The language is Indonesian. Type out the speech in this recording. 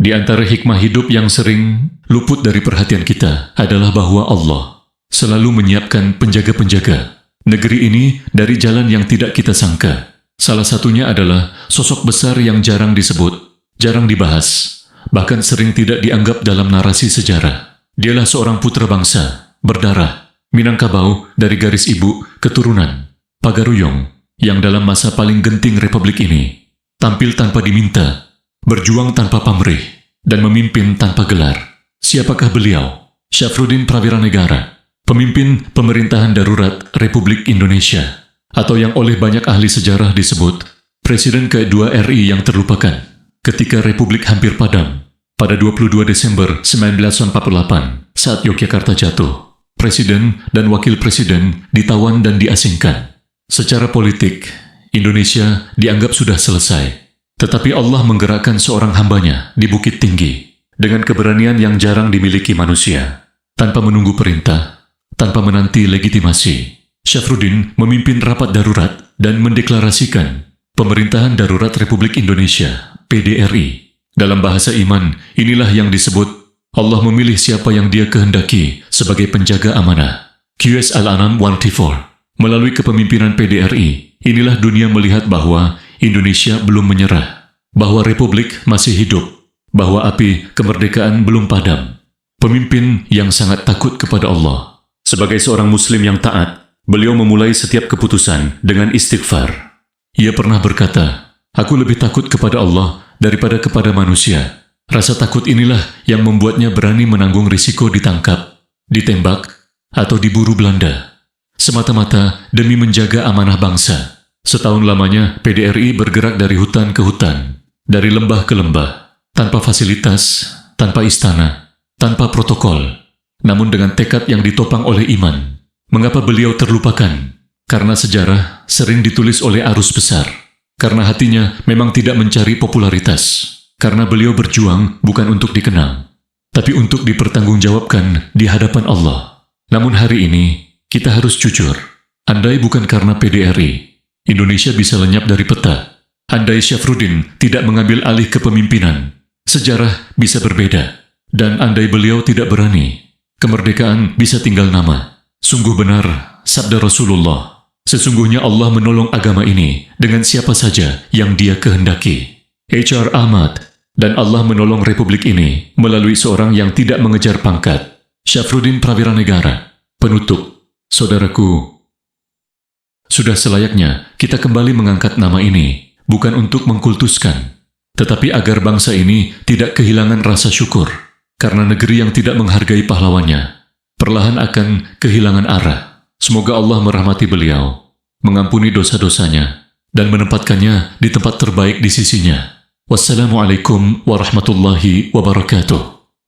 Di antara hikmah hidup yang sering luput dari perhatian kita adalah bahwa Allah selalu menyiapkan penjaga-penjaga negeri ini dari jalan yang tidak kita sangka. Salah satunya adalah sosok besar yang jarang disebut, jarang dibahas, bahkan sering tidak dianggap dalam narasi sejarah. Dialah seorang putra bangsa, berdarah, Minangkabau dari garis ibu keturunan Pagaruyung, yang dalam masa paling genting Republik ini tampil tanpa diminta, berjuang tanpa pamrih, dan memimpin tanpa gelar. Siapakah beliau? Syafruddin Prawiranegara, pemimpin pemerintahan darurat Republik Indonesia, atau yang oleh banyak ahli sejarah disebut Presiden kedua RI yang terlupakan ketika Republik hampir padam pada 22 Desember 1948 saat Yogyakarta jatuh. Presiden dan wakil presiden ditawan dan diasingkan. Secara politik, Indonesia dianggap sudah selesai. Tetapi Allah menggerakkan seorang hambanya di Bukit Tinggi dengan keberanian yang jarang dimiliki manusia. Tanpa menunggu perintah, tanpa menanti legitimasi, Syafruddin memimpin rapat darurat dan mendeklarasikan Pemerintahan Darurat Republik Indonesia, PDRI. Dalam bahasa iman, inilah yang disebut Allah memilih siapa yang Dia kehendaki sebagai penjaga amanah. QS Al-An'am 134. Melalui kepemimpinan PDRI, inilah dunia melihat bahwa Indonesia belum menyerah, bahwa Republik masih hidup, bahwa api kemerdekaan belum padam. Pemimpin yang sangat takut kepada Allah. Sebagai seorang Muslim yang taat, beliau memulai setiap keputusan dengan istighfar. Ia pernah berkata, "Aku lebih takut kepada Allah daripada kepada manusia." Rasa takut inilah yang membuatnya berani menanggung risiko ditangkap, ditembak, atau diburu Belanda. Semata-mata demi menjaga amanah bangsa. Setahun lamanya PDRI bergerak dari hutan ke hutan, dari lembah ke lembah, tanpa fasilitas, tanpa istana, tanpa protokol, namun dengan tekad yang ditopang oleh iman. Mengapa beliau terlupakan? Karena sejarah sering ditulis oleh arus besar. Karena hatinya memang tidak mencari popularitas. Karena beliau berjuang bukan untuk dikenal, tapi untuk dipertanggungjawabkan di hadapan Allah. Namun hari ini, kita harus jujur. Andai bukan karena PDRI, Indonesia bisa lenyap dari peta. Andai Syafruddin tidak mengambil alih kepemimpinan, sejarah bisa berbeda. Dan andai beliau tidak berani, kemerdekaan bisa tinggal nama. Sungguh benar, sabda Rasulullah, sesungguhnya Allah menolong agama ini dengan siapa saja yang Dia kehendaki. H.R. Ahmad, dan Allah menolong Republik ini melalui seorang yang tidak mengejar pangkat, Syafruddin Prawiranegara. Penutup, saudaraku, sudah selayaknya kita kembali mengangkat nama ini, bukan untuk mengkultuskan, tetapi agar bangsa ini tidak kehilangan rasa syukur, karena negeri yang tidak menghargai pahlawannya perlahan akan kehilangan arah. Semoga Allah merahmati beliau, mengampuni dosa-dosanya, dan menempatkannya di tempat terbaik di sisinya. Wassalamualaikum warahmatullahi wabarakatuh.